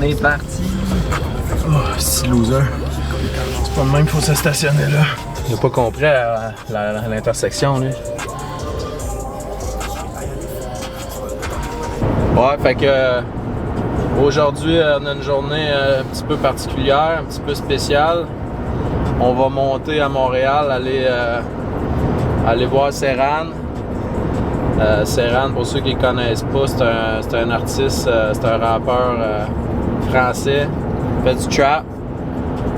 On est parti. Oh, c'est loser. C'est pas de même qu'il faut se stationner là. Il a pas compris à l'intersection, lui. Ouais, fait que aujourd'hui, on a une journée un petit peu particulière, un petit peu spéciale. On va monter à Montréal, aller voir Serran. Serran, pour ceux qui ne connaissent pas, c'est un artiste, c'est un rappeur français, fait du trap,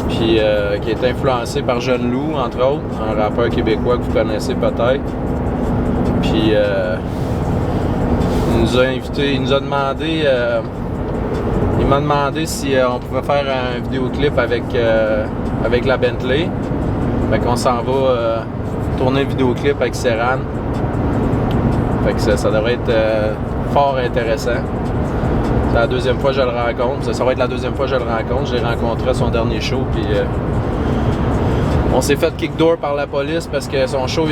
puis qui est influencé par Jeune Loup, entre autres, un rappeur québécois que vous connaissez peut-être. Puis il nous a invités, il nous a demandé, il m'a demandé si on pouvait faire un vidéoclip avec la Bentley. Fait qu'on s'en va tourner un vidéoclip avec Serran. Fait que ça devrait être fort intéressant. C'est la deuxième fois que je le rencontre. Ça va être la deuxième fois que je le rencontre. Je l'ai rencontré à son dernier show. Puis on s'est fait kick door par la police parce que son show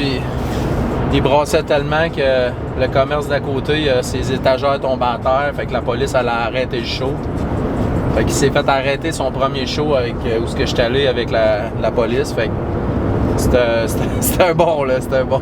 il brassait tellement que le commerce d'à côté, ses étagères tombaient à terre. Fait que la police elle a arrêté le show. Fait qu'il s'est fait arrêter son premier show avec où ce que j'étais allé avec la police. Fait que c'était un bon là, c'était un bon.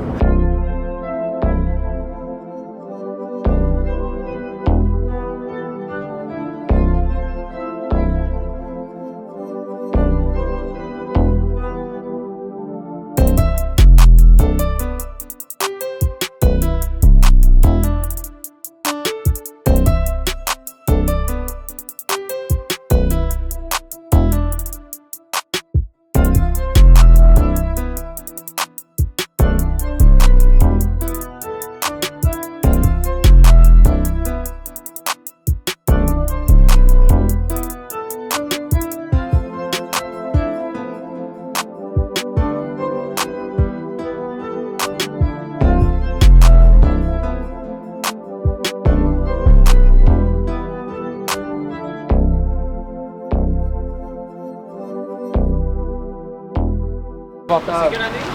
C'est quelle année?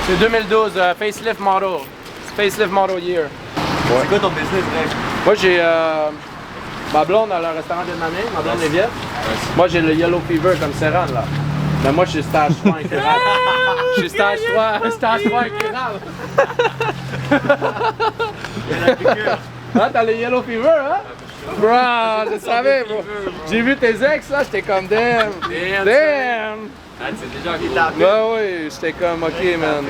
C'est 2012, Facelift Model. Facelift Model Year. Ouais. C'est quoi ton business, Greg? Moi j'ai ma blonde a le restaurant de mamie, ma blonde Léviette. Moi j'ai le Yellow Fever comme Serran là. Mais moi je suis stage 3 incurable. Je suis stage 3 incurable. Ah, t'as le Yellow Fever, hein? Bro, je savais, bro. J'ai vu tes ex là, j'étais comme damn. Damn. Ah, c'est déjà gros. Bah oui, j'étais comme ok man.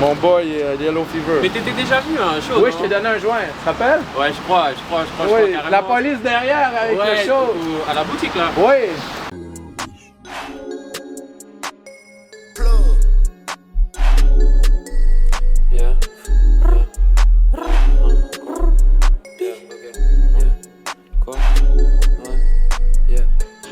Mon boy Yellow Fever. Mais t'étais déjà venu à un show? Oui, non? je t'ai donné un joint, tu te rappelles? Ouais, je crois Oui, carrément. la police derrière avec ouais, le show. À la boutique là. Oui. Yeah. Quoi? Ouais. Yeah.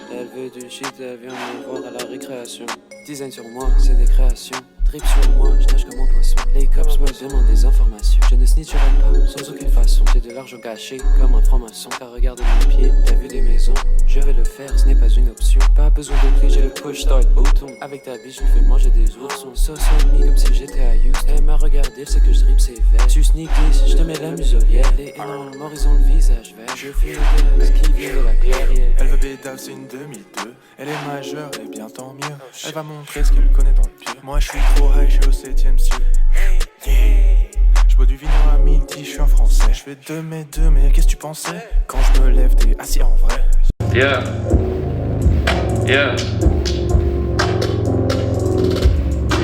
Elle veut du shit, elle vient me voir à la récréation. Design sur moi, c'est des créations. Drip sur moi, je nage comme un poisson. Les cops me demandent des informations. Je ne snitcherai pas, sans aucune façon. J'ai de l'argent caché, comme un franc-maçon. Car regarde mes pieds, t'as vu des maisons. Je vais le faire, ce n'est pas une option. Pas besoin de clé, j'ai le push start bouton. Avec ta biche, je lui fais manger des oursons. Sauce en mi comme si j'étais à Houston. Elle m'a regardé, elle sait que je drip ses verres. Tu sneak this, je te mets la muselière. Les énormes morts, ils ont le visage vert. Je fais le gaz qui vient de la clairière. Elle veut bédave, c'est une 2002. Elle est majeure, et bien tant mieux. Elle va montrer ce qu'elle connaît dans le pied. Moi je suis trop high, je suis au 7ème ciel. Je bois du vino à midi, je suis un français. Je fais 2 mais qu'est-ce que tu pensais? Quand je me lève, t'es assis en vrai. Yeah. Yeah.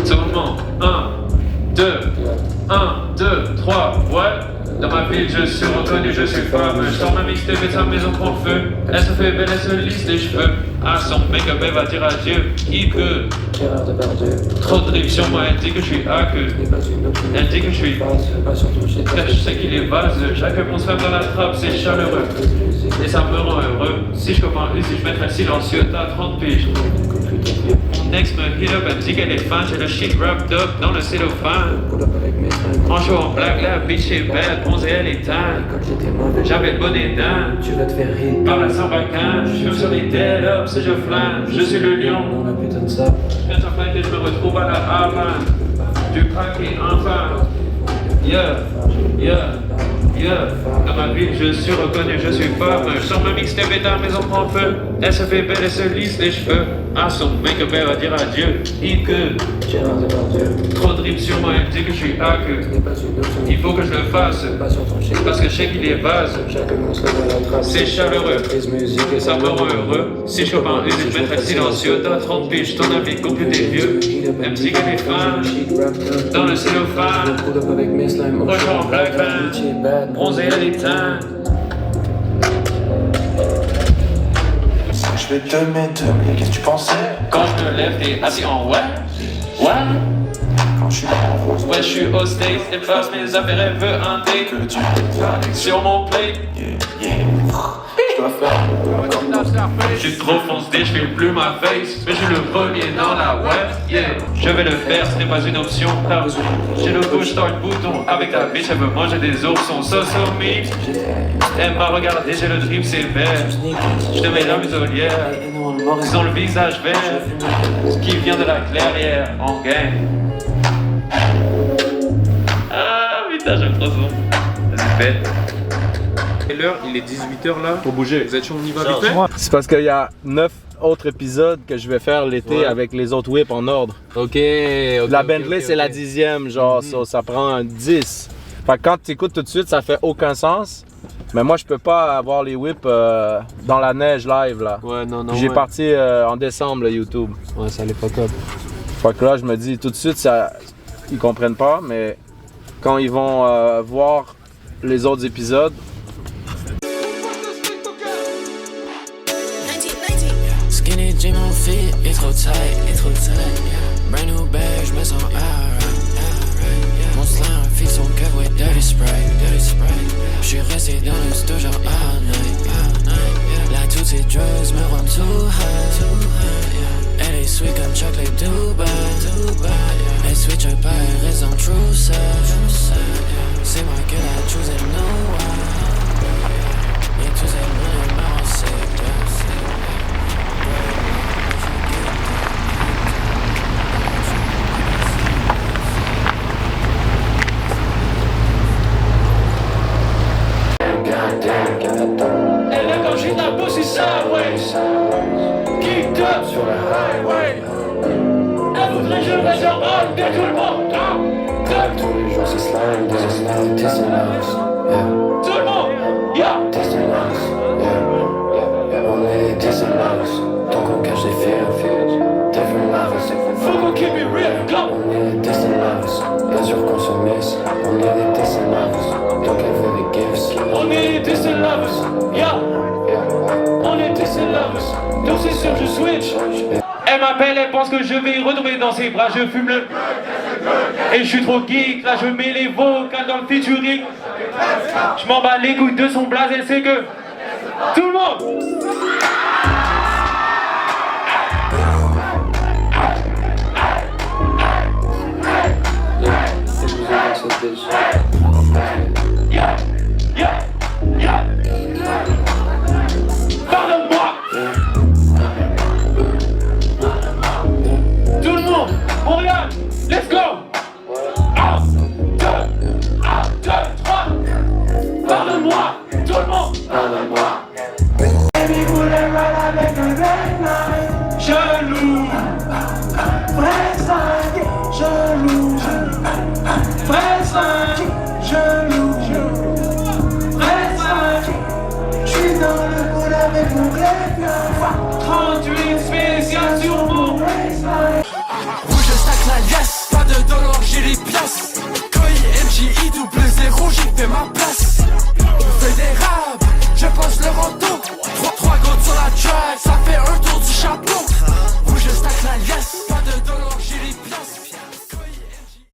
Tout le monde. 1, 2, 1, 2, 3, ouais. Dans ma ville, je suis reconnu, je suis fameux. Je sors ma mixtape et sa maison prend feu. Elle se fait belle, elle se lisse les cheveux. À son make-up, elle va dire adieu. Qui peut? Trop de drip sur moi, elle dit que je suis hackeux. Elle dit que je suis je sais qu'il est vaseux. Chaque réponse femme dans la trappe, c'est chaleureux. Et ça me rend heureux. Si je commande si je mettrais silencieux, t'as 30 piges. Mon ex me hit up, elle dit qu'elle est fan. J'ai le shit wrapped up dans le cellophane. En show en blague, la bitch est belle, bronzée, elle est tan. J'avais le bonnet d'un. Tu vas te faire rire. Par la Sarbacane, je suis sur les dead ups et je flâne. Je suis le lion. On a putain de ça. Je viens de et je me retrouve à la Havane. Du crack et enfin. Yeah, yeah, Yeah. Dans ma ville, je suis reconnu, je suis femme. Je sors ma mixtape et ta maison prend feu. Elle se fait belle et se lisse les cheveux. À son make-up, elle va dire adieu. Trop de rimes sur moi, elle me dit que je suis hack. Il faut que je le fasse. Parce que je sais qu'il est vase. C'est chaleureux. Ça me rend heureux. Si je chope un une, je mettrai silencieux. T'as 30 piges, ton ami compte t'es vieux. Elle me dit qu'elle est fan. Dans le cellophane. Rejoins en black van. Bronzé à l'étain. Je vais te mettre, mais qu'est-ce que tu pensais? Quand je me lève, t'es assis en ouais. Quand je suis en rose, Ouais, je suis au States, elle passe mes affaires, elle veut un date. que tu peux faire Sur mon plate, je dois faire je suis trop foncé, je fais plus ma face. Mais je suis le premier dans la web, yeah. Je vais le faire, ce n'est pas une option. J'ai le push start bouton avec ta bitch, elle veut manger des oursons. So me, elle m'a regardé, j'ai le drip sévère. Je te mets la muselière, ils ont le visage vert. Ce qui vient de la clairière en gang. Ah putain, j'aime trop ça. C'est fait. Et l'heure, il est 18h là. Faut bouger. Vous êtes chaud, on y va vite fait? C'est parce qu'il y a 9 autres épisodes que je vais faire l'été Ouais. avec les autres whips en ordre. Ok. La Bentley, c'est la 10e, genre, ça prend un 10. Fait que quand tu écoutes tout de suite, ça fait aucun sens. Mais moi, je peux pas avoir les whips dans la neige live, là. Ouais, non, non. Puis j'ai ouais. parti en décembre, le YouTube. Ouais, ça allait pas top. Fait que là, je me dis, tout de suite, ça, ils comprennent pas, mais quand ils vont voir les autres épisodes, Skinny jean, mon fit est trop tight, Brand new bag, je me sens alright. Mon slang fit son cowboy dirty sprite. J'suis resté dans le sto genre all night. Là toutes ces drugs me rendent too high. Elle est sweet comme chocolate Dubai. Elle switch un peu, elle reste en true self. C'est moi que la chose elle know why. Et tous elle me marrent sick. Elle est quand j'ai ta pussy sideways. Geeked up sur le highway. Elle voudrait que je le mette en roll dès tout le monde. Tous les jours c'est slime, tout le monde, yeah. On est des mouse, donc on cache des fears, different levels. Faut qu'on keep it real, go. On est des mouse, bien sûr qu'on se miss. On est des mouse, donc elle veut des gifts. On est des distant lovers, yeah. On est distant lovers, donc c'est sûr que je switch. Elle m'appelle, elle pense que je vais retomber dans ses bras, je fume le. Et je suis trop geek, là je mets les vocales dans le featuring. Je m'en bats les couilles de son blaze, elle sait que. Tout le monde! Yeah, yeah, yeah. Pardonne-moi. Tout le monde, Montréal, let's go. 1, 2, 3. Pardonne-moi, tout le monde. Baby voulait ride avec un red line. Jaloux. Vrai 5, jaloux. Vrai 5, jaloux. Vrai 5, j'suis dans le boule avec mon red line. 38 spécial sur mon red line. Où je stack la liasse, pas de dollars, j'ai les pièces. Koi, MJ,